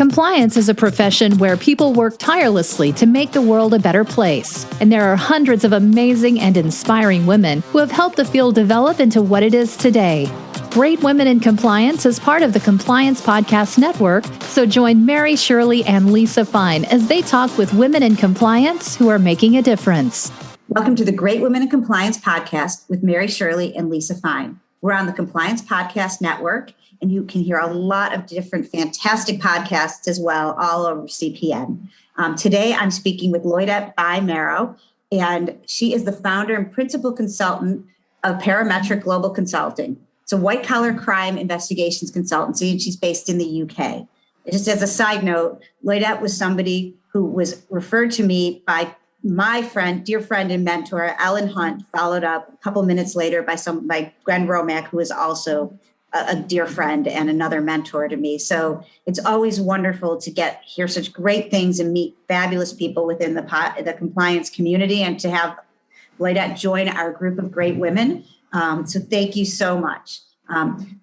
Compliance is a profession where people work tirelessly to make the world a better place. And there are hundreds of amazing and inspiring women who have helped the field develop into what it is today. Great Women in Compliance is part of the Compliance Podcast Network, so join Mary, Shirley, and Lisa Fine as they talk with women in compliance who are making a difference. Welcome to the Great Women in Compliance Podcast with Mary, Shirley, and Lisa Fine. We're on the Compliance Podcast Network, and you can hear a lot of different fantastic podcasts as well, all over CPN. Today, I'm speaking with Lloydette Bai Marrow, and she is the founder and principal consultant of ParaMetric Global Consulting. It's a white-collar crime investigations consultancy, and she's based in the UK. Just as a side note, Lloydette was somebody who was referred to me by my friend, dear friend and mentor, Ellen Hunt, followed up a couple minutes later by Gwen Romack, who is also a dear friend and another mentor to me. So it's always wonderful to hear such great things and meet fabulous people within the compliance community, and to have Lloydette join our group of great women. So thank you so much.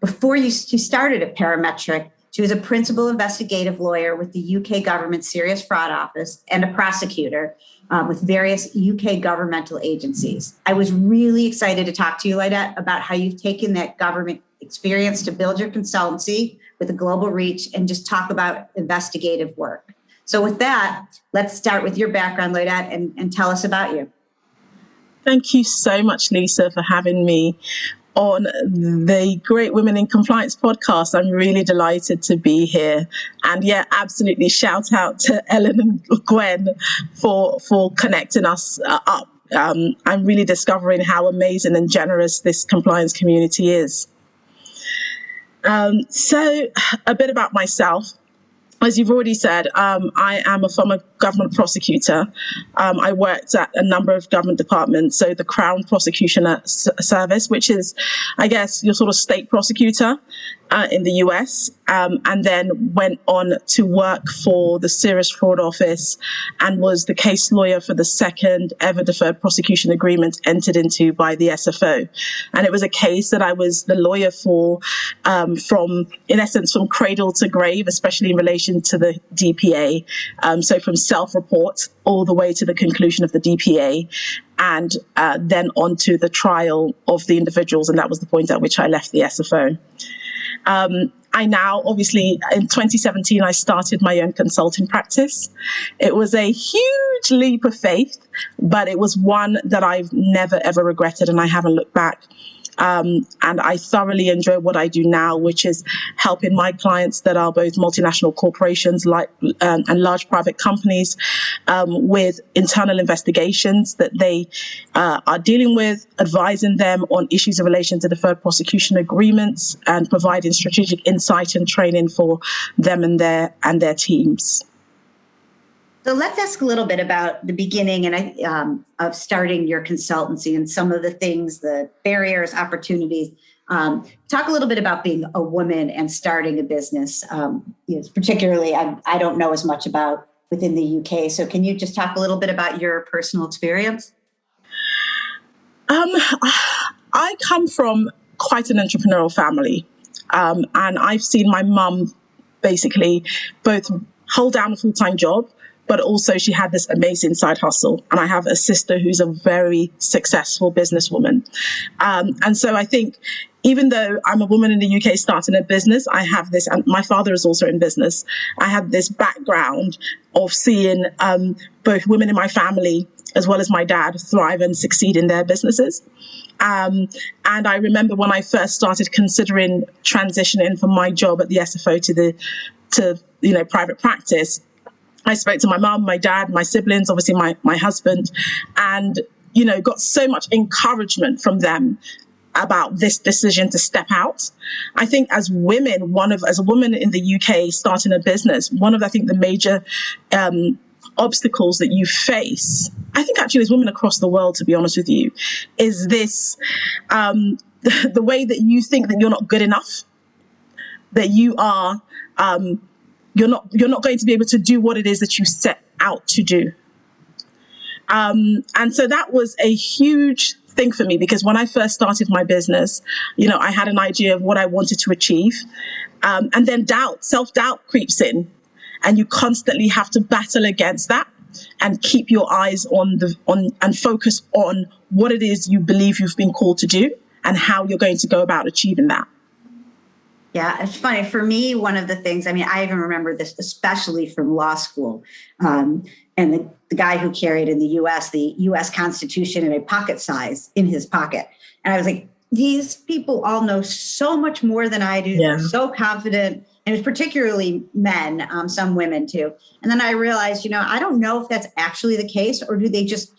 Before she started at ParaMetric, she was a principal investigative lawyer with the UK government serious fraud office and a prosecutor with various UK governmental agencies. I was really excited to talk to you, Lloydette, about how you've taken that government experience to build your consultancy with a global reach and just talk about investigative work. So with that, let's start with your background, Lloydette, and tell us about you. Thank you so much, Lisa, for having me on the Great Women in Compliance podcast. I'm really delighted to be here. And yeah, absolutely shout out to Ellen and Gwen for connecting us up. I'm really discovering how amazing and generous this compliance community is. So a bit about myself. As you've already said, I am a former government prosecutor. I worked at a number of government departments, so the Crown Prosecution Service, which is, I guess, your sort of state prosecutor in the US, and then went on to work for the Serious Fraud Office and was the case lawyer for the second ever deferred prosecution agreement entered into by the SFO. And it was a case that I was the lawyer for from cradle to grave, especially in relation to the DPA. So from self-report all the way to the conclusion of the DPA, and then on to the trial of the individuals. And that was the point at which I left the SFO. I now, obviously, in 2017, I started my own consulting practice. It was a huge leap of faith, but it was one that I've never, ever regretted, and I haven't looked back. And I thoroughly enjoy what I do now, which is helping my clients that are both multinational corporations and large private companies with internal investigations that they are dealing with, advising them on issues in relation to deferred prosecution agreements, and providing strategic insight and training for them and their teams. So let's ask a little bit about the beginning of starting your consultancy and some of the things, the barriers, opportunities. Talk a little bit about being a woman and starting a business. Particularly, I don't know as much about within the UK. So can you just talk a little bit about your personal experience? I come from quite an entrepreneurial family, and I've seen my mum basically both hold down a full-time job, but also she had this amazing side hustle. And I have a sister who's a very successful businesswoman. And so I think even though I'm a woman in the UK starting a business, I have this, and my father is also in business, I have this background of seeing both women in my family as well as my dad thrive and succeed in their businesses. And I remember when I first started considering transitioning from my job at the SFO to private practice, I spoke to my mum, my dad, my siblings, obviously my husband, and, got so much encouragement from them about this decision to step out. I think as women, as a woman in the UK starting a business, one of, I think, the major obstacles that you face, I think actually as women across the world, to be honest with you, is this, the way that you think that you're not good enough, that you are, you're not going to be able to do what it is that you set out to do. And so that was a huge thing for me, because when I first started my business, I had an idea of what I wanted to achieve. And then self-doubt creeps in. And you constantly have to battle against that and keep your eyes on and focus on what it is you believe you've been called to do and how you're going to go about achieving that. Yeah, it's funny. For me, one of the things, I mean, I even remember this, especially from law school, and the guy who carried in the U.S. Constitution in a pocket size in his pocket. And I was like, these people all know so much more than I do. Yeah. They're so confident. And it's particularly men, some women too. And then I realized, I don't know if that's actually the case, or do they just,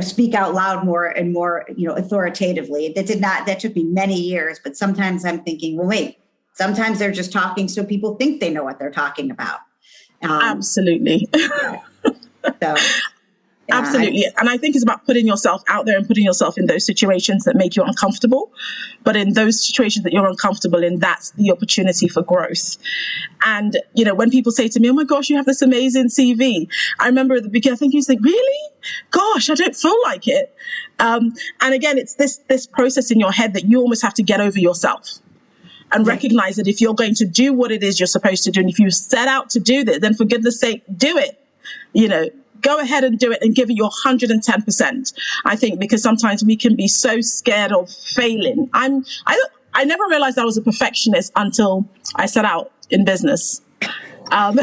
speak out loud more and more, authoritatively. That took me many years. But sometimes I'm thinking, well, wait, sometimes they're just talking so people think they know what they're talking about. Absolutely. So, absolutely. And I think it's about putting yourself out there and putting yourself in those situations that make you uncomfortable. But in those situations that you're uncomfortable in, that's the opportunity for growth. And, when people say to me, oh my gosh, you have this amazing CV. I remember at the beginning, I think you think, really? Gosh, I don't feel like it. And again, it's this process in your head that you almost have to get over yourself. And recognize that if you're going to do what it is you're supposed to do, and if you set out to do this, then for goodness sake, do it. Go ahead and do it and give it your 110%. I think because sometimes we can be so scared of failing. I never realized I was a perfectionist until I set out in business. And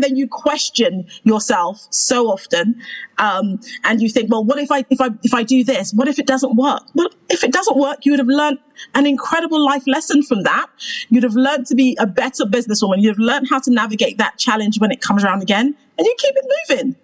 then you question yourself so often, and you think, well, what if I do this? What if it doesn't work? Well, if it doesn't work, you would have learned an incredible life lesson from that. You'd have learned to be a better businesswoman. You'd have learned how to navigate that challenge when it comes around again, and you keep it moving.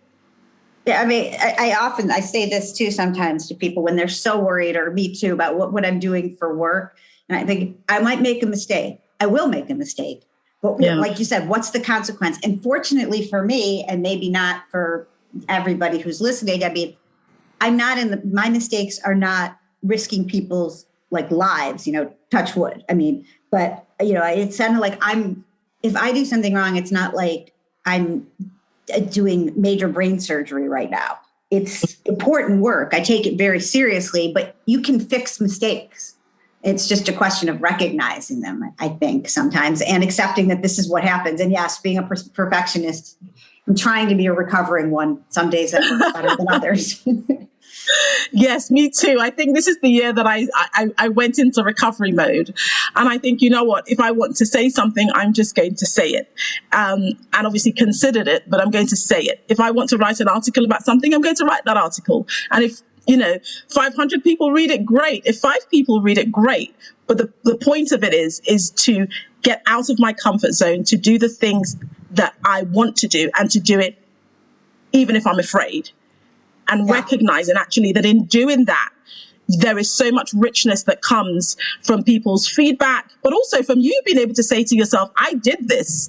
Yeah, I mean, I say this too sometimes to people when they're so worried, or me too, about what I'm doing for work, and I think I might make a mistake. I will make a mistake. But like you said, what's the consequence? And fortunately for me, and maybe not for everybody who's listening, I mean, my mistakes are not risking people's lives, touch wood. I mean, but, it's kind of like if I do something wrong, it's not like I'm doing major brain surgery right now. It's important work. I take it very seriously, but you can fix mistakes. It's just a question of recognizing them, I think, sometimes, and accepting that this is what happens. And yes, being a perfectionist, I'm trying to be a recovering one. Some days I'm better than others. Yes, me too. I think this is the year that I went into recovery mode. And I think, you know what, if I want to say something, I'm just going to say it. And obviously considered it, but I'm going to say it. If I want to write an article about something, I'm going to write that article. And if 500 people read it, great. If 5 people read it, great. But the point of it is to get out of my comfort zone, to do the things that I want to do, and to do it even if I'm afraid. And recognizing actually that in doing that, there is so much richness that comes from people's feedback, but also from you being able to say to yourself, I did this,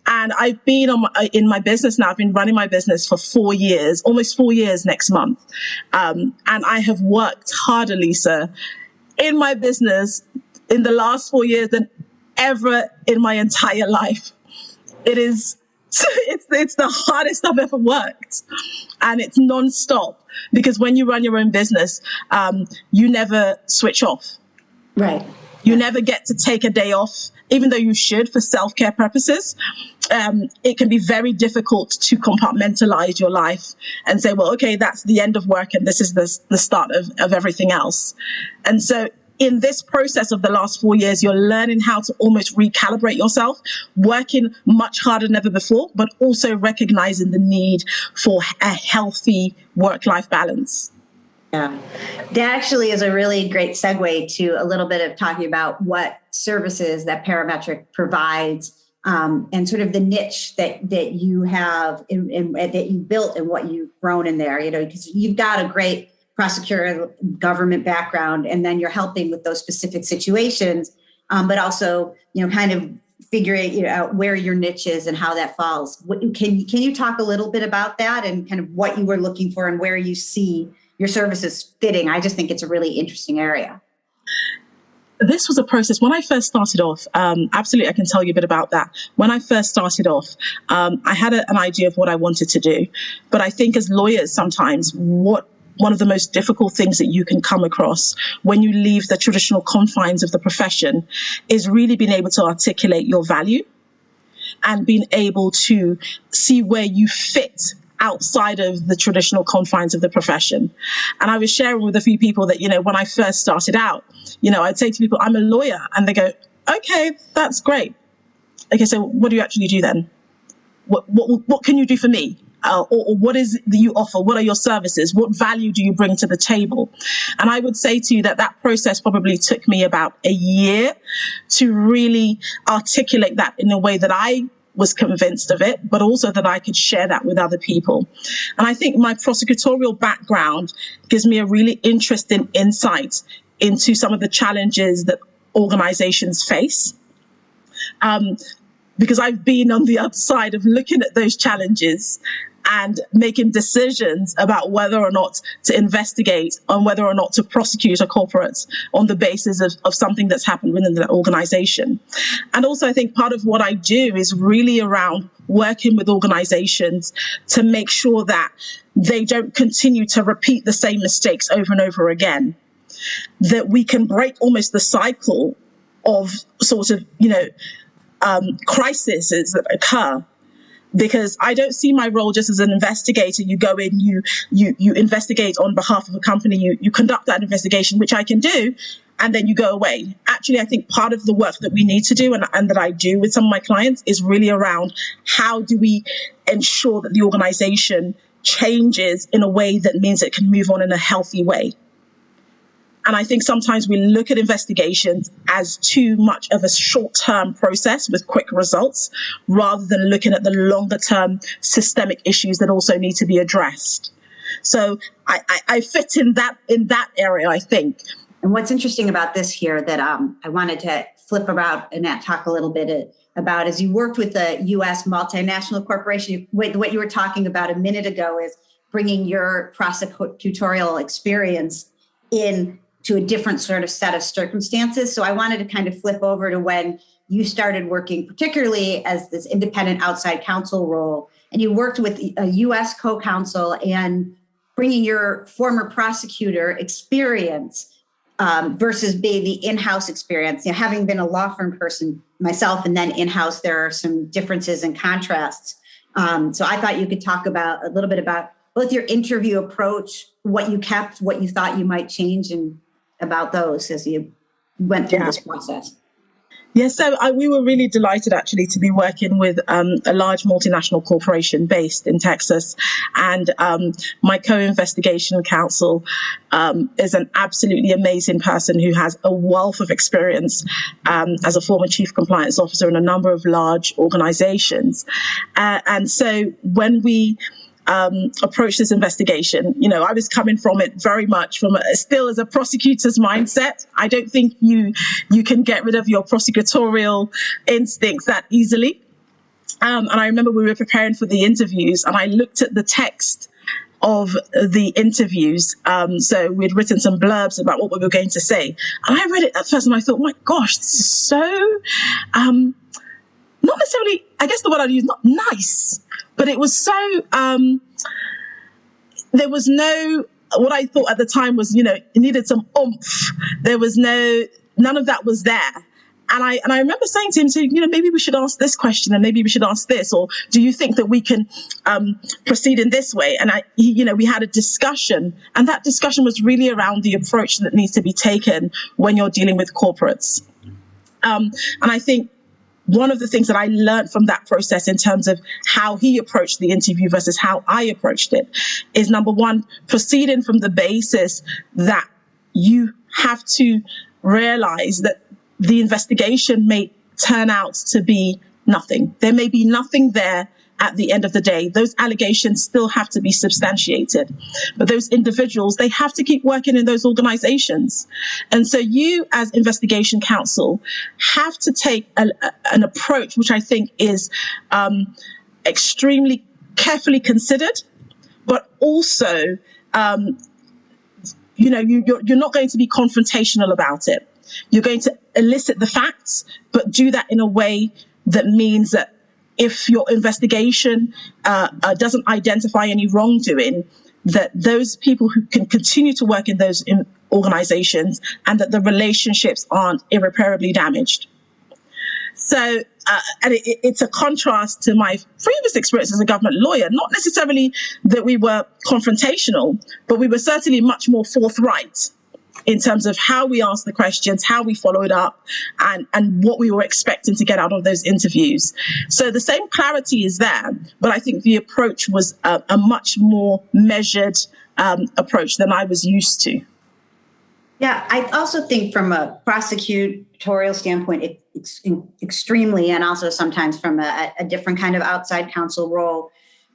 And I've been in my business now. I've been running my business for 4 years, almost 4 years next month. And I have worked harder, Lisa, in my business in the last 4 years than ever in my entire life. It's the hardest I've ever worked, and it's nonstop, because when you run your own business, you never switch off. Right. You never get to take a day off, even though you should for self-care purposes. It can be very difficult to compartmentalize your life and say, well, okay, that's the end of work and this is the start of everything else. And so in this process of the last 4 years, you're learning how to almost recalibrate yourself, working much harder than ever before, but also recognizing the need for a healthy work-life balance. Yeah, that actually is a really great segue to a little bit of talking about what services that ParaMetric provides, and sort of the niche that you have and that you built and what you've grown in there, because you've got a great prosecutorial government background, and then you're helping with those specific situations, but also, kind of figuring out where your niche is and how that falls. Can you talk a little bit about that and kind of what you were looking for and where you see your services fitting? I just think it's a really interesting area. This was a process. When I first started off, absolutely, I can tell you a bit about that. When I first started off, I had an idea of what I wanted to do. But I think as lawyers, sometimes one of the most difficult things that you can come across when you leave the traditional confines of the profession is really being able to articulate your value and being able to see where you fit outside of the traditional confines of the profession. And I was sharing with a few people that, when I first started out, I'd say to people, I'm a lawyer. And they go, okay, that's great. Okay, so what do you actually do then? What can you do for me? Or what is it that you offer? What are your services? What value do you bring to the table? And I would say to you that process probably took me about a year to really articulate that in a way that I was convinced of it, but also that I could share that with other people. And I think my prosecutorial background gives me a really interesting insight into some of the challenges that organizations face. Because I've been on the other side of looking at those challenges and making decisions about whether or not to investigate, on whether or not to prosecute a corporate on the basis of something that's happened within the organization. And also, I think part of what I do is really around working with organizations to make sure that they don't continue to repeat the same mistakes over and over again, that we can break almost the cycle of sort of, crises that occur. Because I don't see my role just as an investigator. You go in, you investigate on behalf of a company, you conduct that investigation, which I can do, and then you go away. Actually, I think part of the work that we need to do and that I do with some of my clients is really around how do we ensure that the organization changes in a way that means it can move on in a healthy way. And I think sometimes we look at investigations as too much of a short-term process with quick results, rather than looking at the longer-term systemic issues that also need to be addressed. So I fit in that area, I think. And what's interesting about this here that I wanted to flip about and talk a little bit about is you worked with a U.S. multinational corporation. What you were talking about a minute ago is bringing your prosecutorial experience in to a different sort of set of circumstances. So I wanted to kind of flip over to when you started working, particularly as this independent outside counsel role, and you worked with a U.S. co-counsel and bringing your former prosecutor experience versus being the in-house experience. Having been a law firm person myself and then in-house, there are some differences and contrasts. So I thought you could talk about a little bit about both your interview approach, what you kept, what you thought you might change, and about those as you went through this process. Yes, so we were really delighted actually to be working with a large multinational corporation based in Texas. And my co-investigation counsel is an absolutely amazing person who has a wealth of experience as a former chief compliance officer in a number of large organizations. And so when we approach this investigation, I was coming from it very much from still as a prosecutor's mindset. I don't think you can get rid of your prosecutorial instincts that easily. And I remember we were preparing for the interviews and I looked at the text of the interviews. So we'd written some blurbs about what we were going to say. And I read it at first and I thought, my gosh, this is so, not necessarily, I guess the word I'd use, not nice, but it was so, there was no, what I thought at the time was, it needed some oomph. There was none of that was there. And I remember saying to him, maybe we should ask this question and maybe we should ask this, or do you think that we can proceed in this way? And we had a discussion, and that discussion was really around the approach that needs to be taken when you're dealing with corporates. And I think one of the things that I learned from that process in terms of how he approached the interview versus how I approached it is, number one, proceeding from the basis that you have to realize that the investigation may turn out to be nothing. There may be nothing there at the end of the day. Those allegations still have to be substantiated. But those individuals, they have to keep working in those organizations. And so you, as investigation counsel, have to take an approach which I think is extremely carefully considered, but also, you're not going to be confrontational about it. You're going to elicit the facts, but do that in a way that means that if your investigation doesn't identify any wrongdoing, that those people who can continue to work in those organizations and that the relationships aren't irreparably damaged. So it's a contrast to my previous experience as a government lawyer. Not necessarily that we were confrontational, but we were certainly much more forthright in terms of how we asked the questions, how we followed up, and what we were expecting to get out of those interviews. So the same clarity is there, but I think the approach was a much more measured approach than I was used to. Yeah, I also think from a prosecutorial standpoint, it's extremely, and also sometimes from a different kind of outside counsel role,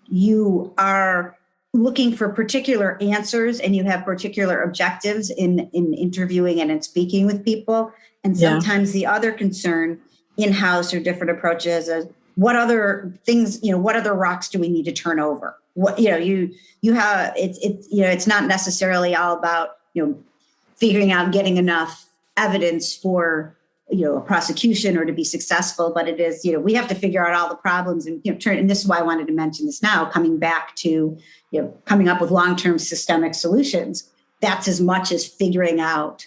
you are looking for particular answers and you have particular objectives in interviewing and in speaking with people. And sometimes the other concern in-house or different approaches is what other things, what other rocks do we need to turn over? What, you have, it's not necessarily all about, figuring out getting enough evidence for, a prosecution or to be successful, but it is, we have to figure out all the problems and, and this is why I wanted to mention this now, coming back to, coming up with long-term systemic solutions. That's as much as figuring out,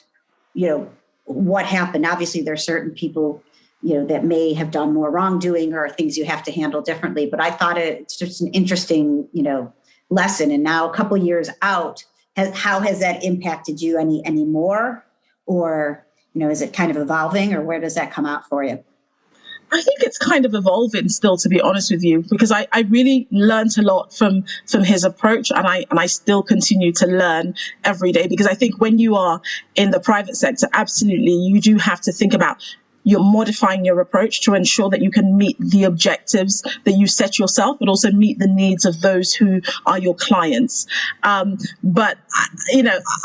what happened. Obviously, there are certain people, that may have done more wrongdoing or things you have to handle differently. But I thought it's just an interesting, lesson. And now a couple of years out, how has that impacted you any more? Or, is it kind of evolving, or where does that come out for you? I think it's kind of evolving still, to be honest with you, because I really learned a lot from his approach, and I still continue to learn every day, because I think when you are in the private sector, absolutely, you do have to think about you're modifying your approach to ensure that you can meet the objectives that you set yourself, but also meet the needs of those who are your clients. But,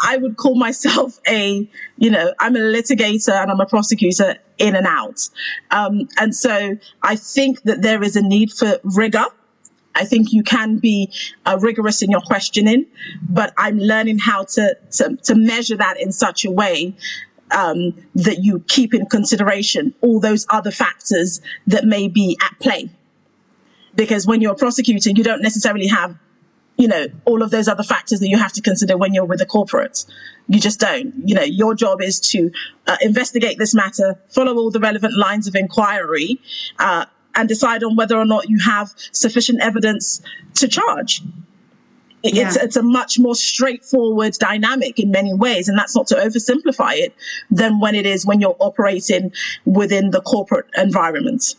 I would call myself I'm a litigator and I'm a prosecutor in and out. And so I think that there is a need for rigor. I think you can be rigorous in your questioning, but I'm learning how to measure that in such a way that you keep in consideration all those other factors that may be at play. Because when you're prosecuting, you don't necessarily have, all of those other factors that you have to consider when you're with a corporate. You just don't. Your job is to investigate this matter, follow all the relevant lines of inquiry, and decide on whether or not you have sufficient evidence to charge. It's a much more straightforward dynamic in many ways, and that's not to oversimplify it, than when you're operating within the corporate environment.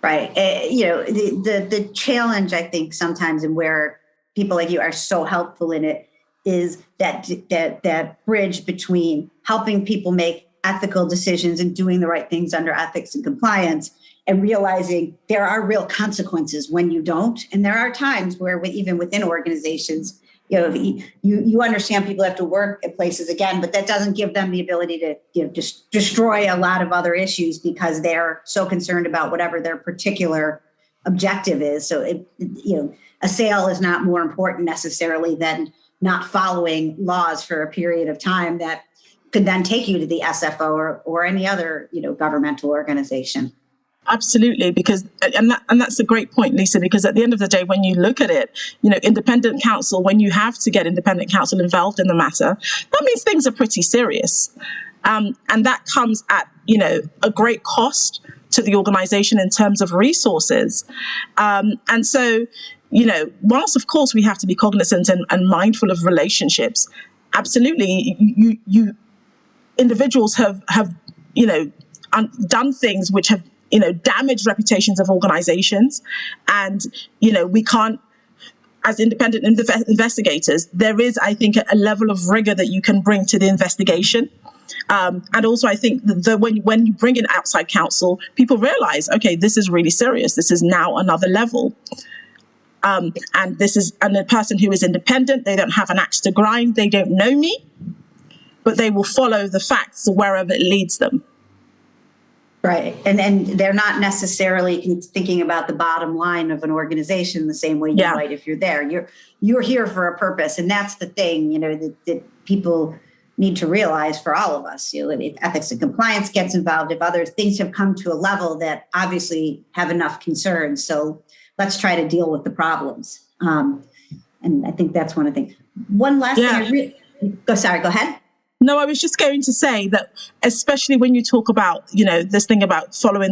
Right. The challenge, I think, sometimes, and where people like you are so helpful in it, is that bridge between helping people make ethical decisions and doing the right things under ethics and compliance, and realizing there are real consequences when you don't. And there are times where even within organizations, you understand people have to work at places again, but that doesn't give them the ability to just destroy a lot of other issues because they're so concerned about whatever their particular objective is. So a sale is not more important necessarily than not following laws for a period of time that could then take you to the SFO or any other governmental organization. Absolutely, because that's a great point, Lisa, because at the end of the day, when you look at it, independent counsel, when you have to get independent counsel involved in the matter, that means things are pretty serious. And that comes at, a great cost to the organization in terms of resources. And so, whilst, of course, we have to be cognizant and mindful of relationships, absolutely, you individuals have done things which have damaged reputations of organizations. And, we can't, as independent investigators, there is, I think, a level of rigor that you can bring to the investigation. And also, I think that when you bring in outside counsel, people realize, okay, this is really serious. This is now another level. And a person who is independent, they don't have an axe to grind. They don't know me, but they will follow the facts wherever it leads them. Right. And they're not necessarily thinking about the bottom line of an organization the same way you might if you're there. You're here for a purpose. And that's the thing, that people need to realize for all of us. If ethics and compliance gets involved, if other things have come to a level that obviously have enough concerns. So let's try to deal with the problems. And I think that's one of the things. One last thing. Go ahead. No, I was just going to say that, especially when you talk about, this thing about following,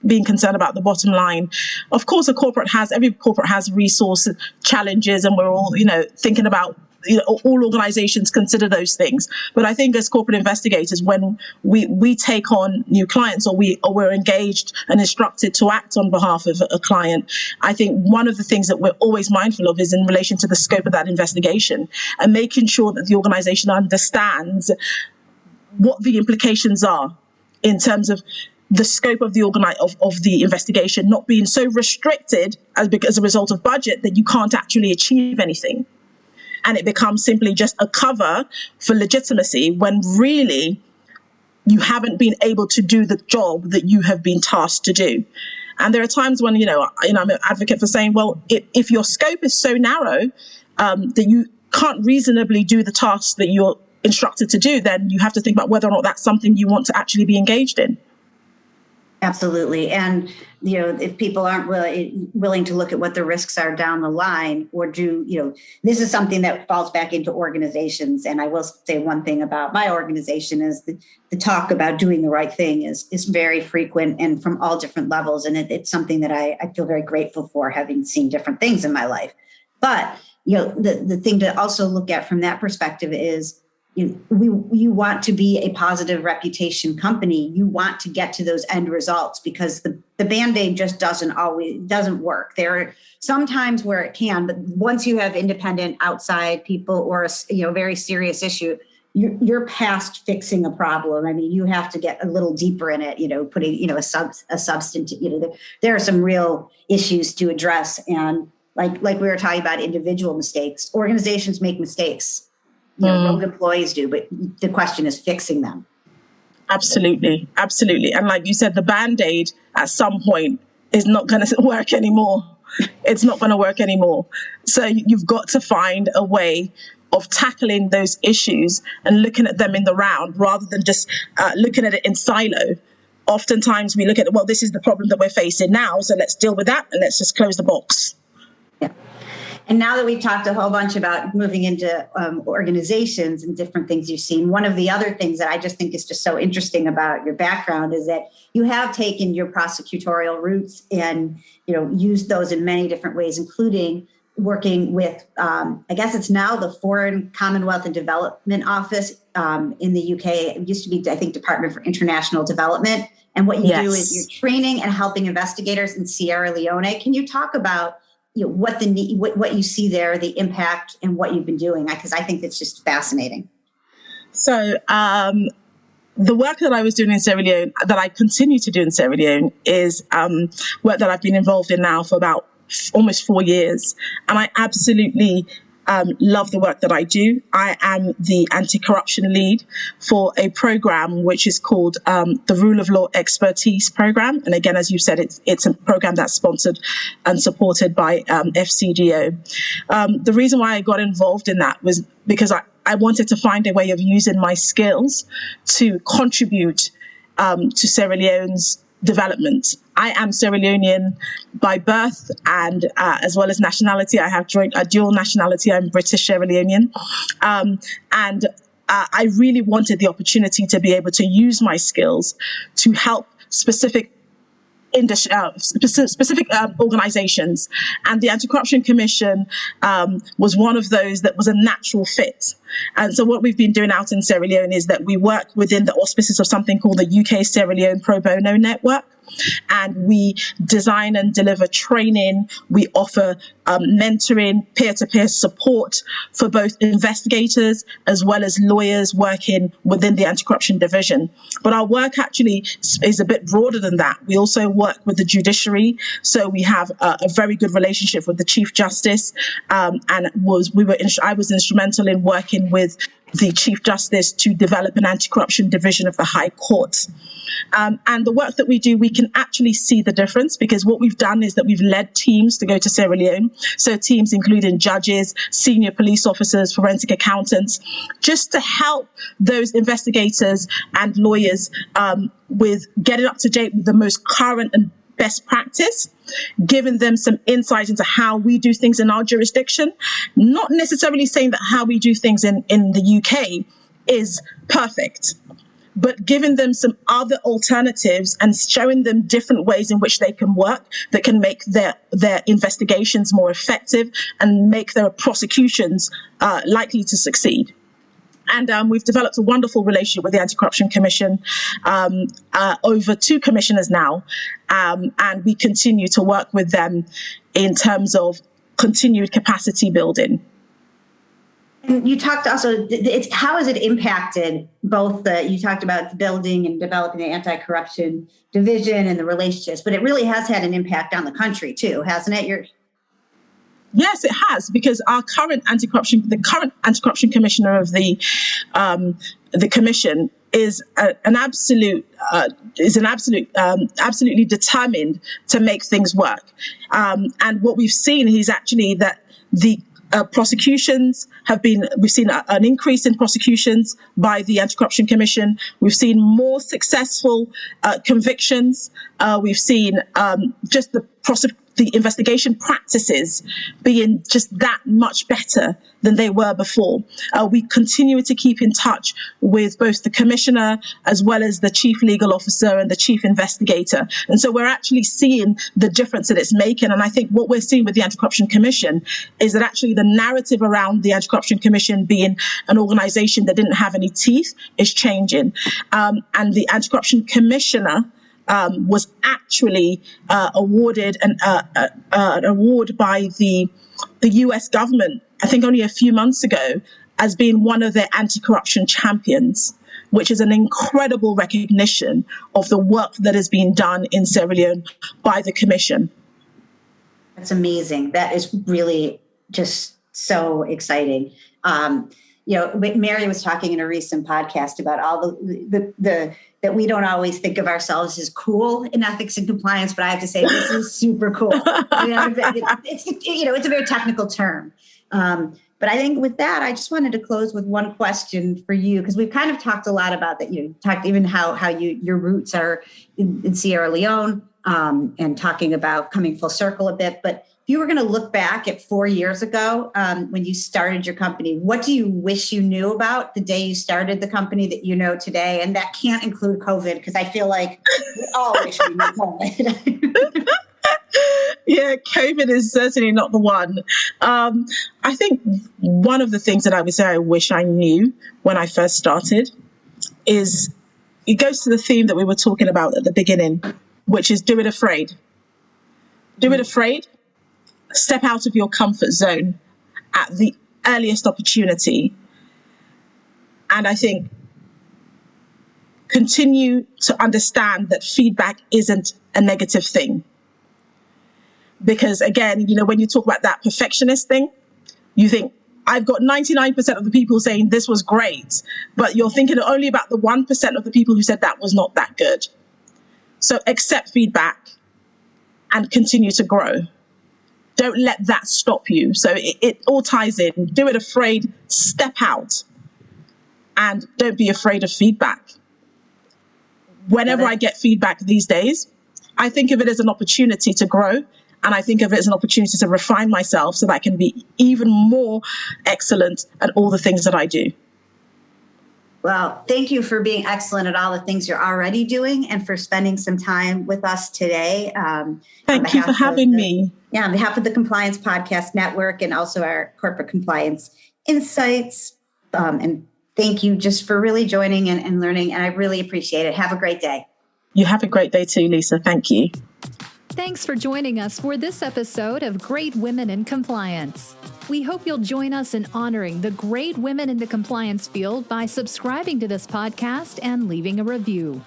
being concerned about the bottom line. Of course, every corporate has resource challenges, and we're all, thinking about, all organizations consider those things. But I think as corporate investigators, when we take on new clients, or we're engaged and instructed to act on behalf of a client, I think one of the things that we're always mindful of is in relation to the scope of that investigation, and making sure that the organization understands what the implications are in terms of the scope of the investigation not being so restricted as a result of budget that you can't actually achieve anything. And it becomes simply just a cover for legitimacy, when really you haven't been able to do the job that you have been tasked to do. And there are times when, I'm an advocate for saying, well, if your scope is so narrow that you can't reasonably do the tasks that you're instructed to do, then you have to think about whether or not that's something you want to actually be engaged in. Absolutely. And, if people aren't willing to look at what the risks are down the line, or this is something that falls back into organizations. And I will say one thing about my organization is the talk about doing the right thing is very frequent and from all different levels. And it's something that I feel very grateful for, having seen different things in my life. But, the thing to also look at from that perspective is, you want to be a positive reputation company. You want to get to those end results, because the Band-Aid just doesn't work. There are some times where it can, but once you have independent outside people, or a very serious issue, you're past fixing a problem. I mean, you have to get a little deeper in it, putting, a substantive, there are some real issues to address. And like we were talking about individual mistakes, organizations make mistakes. Rogue employees do, but the question is fixing them. Absolutely. And like you said, the Band-Aid at some point is not going to work anymore. It's not going to work anymore. So you've got to find a way of tackling those issues and looking at them in the round, rather than just looking at it in silo. Oftentimes we look at, well, this is the problem that we're facing now, so let's deal with that and let's just close the box. Yeah. And now that we've talked a whole bunch about moving into organizations and different things you've seen, one of the other things that I just think is just so interesting about your background is that you have taken your prosecutorial roots and, used those in many different ways, including working with, I guess it's now the Foreign Commonwealth and Development Office in the UK. It used to be, I think, Department for International Development. And what you do is you're training and helping investigators in Sierra Leone. Can you talk about what you see there, the impact, and what you've been doing? Because I think it's just fascinating. So the work that I was doing in Sierra Leone, that I continue to do in Sierra Leone, is work that I've been involved in now for about almost 4 years. And I absolutely love the work that I do. I am the anti-corruption lead for a program which is called the Rule of Law Expertise Program. And again, as you said, it's a program that's sponsored and supported by FCDO. The reason why I got involved in that was because I wanted to find a way of using my skills to contribute to Sierra Leone's development. I am Sierra Leonean by birth and as well as nationality. I have a dual nationality. I'm British Sierra Leonean. And I really wanted the opportunity to be able to use my skills to help specific organizations. And the Anti-Corruption Commission was one of those that was a natural fit. And so what we've been doing out in Sierra Leone is that we work within the auspices of something called the UK Sierra Leone Pro Bono Network. And we design and deliver training. We offer mentoring, peer-to-peer support for both investigators as well as lawyers working within the anti-corruption division. But our work actually is a bit broader than that. We also work with the judiciary. So we have a very good relationship with the Chief Justice, and I was instrumental in working with the Chief Justice to develop an anti-corruption division of the High Court. And the work that we do, we can actually see the difference, because what we've done is that we've led teams to go to Sierra Leone. So teams including judges, senior police officers, forensic accountants, just to help those investigators and lawyers with getting up to date with the most current and best practice, giving them some insight into how we do things in our jurisdiction, not necessarily saying that how we do things in the UK is perfect. But giving them some other alternatives and showing them different ways in which they can work that can make their investigations more effective and make their prosecutions likely to succeed. And we've developed a wonderful relationship with the Anti-Corruption Commission, over 2 commissioners now, and we continue to work with them in terms of continued capacity building. And you talked also, how has it impacted both you talked about building and developing the anti-corruption division and the relationships, but it really has had an impact on the country too, hasn't it? Yes, it has, because the current anti-corruption commissioner of the commission is absolutely determined to make things work. And what we've seen is actually that the prosecutions we've seen an increase in prosecutions by the Anti-Corruption Commission. We've seen more successful convictions. We've seen just the investigation practices being just that much better than they were before. We continue to keep in touch with both the commissioner as well as the chief legal officer and the chief investigator. And so we're actually seeing the difference that it's making. And I think what we're seeing with the Anti-Corruption Commission is that actually the narrative around the Anti-Corruption Commission being an organization that didn't have any teeth is changing. And the Anti-Corruption Commissioner was actually awarded an award by the US government, I think only a few months ago, as being one of their anti-corruption champions, which is an incredible recognition of the work that has been done in Sierra Leone by the Commission. That's amazing. That is really just so exciting. Mary was talking in a recent podcast about all the that we don't always think of ourselves as cool in ethics and compliance, but I have to say this is super cool. It's a very technical term. But I think with that, I just wanted to close with one question for you, because we've kind of talked a lot about that. You talked even how your roots are in Sierra Leone, and talking about coming full circle a bit. But if you were going to look back at 4 years ago, when you started your company, what do you wish you knew about the day you started the company that you know today? And that can't include COVID, because I feel like we all wish we knew COVID. Yeah, COVID is certainly not the one. I think one of the things that I would say I wish I knew when I first started is, it goes to the theme that we were talking about at the beginning, which is do it afraid. Do it afraid. Step out of your comfort zone at the earliest opportunity. And I think continue to understand that feedback isn't a negative thing. Because again, when you talk about that perfectionist thing, you think, I've got 99% of the people saying this was great, but you're thinking only about the 1% of the people who said that was not that good. So accept feedback and continue to grow. Don't let that stop you. So it all ties in. Do it afraid, step out, and don't be afraid of feedback. Whenever I get feedback these days, I think of it as an opportunity to grow, and I think of it as an opportunity to refine myself so that I can be even more excellent at all the things that I do. Well, thank you for being excellent at all the things you're already doing and for spending some time with us today. Thank you for having me. Yeah, on behalf of the Compliance Podcast Network and also our Corporate Compliance Insights. And thank you just for really joining and learning. And I really appreciate it. Have a great day. You have a great day too, Lisa. Thank you. Thanks for joining us for this episode of Great Women in Compliance. We hope you'll join us in honoring the great women in the compliance field by subscribing to this podcast and leaving a review.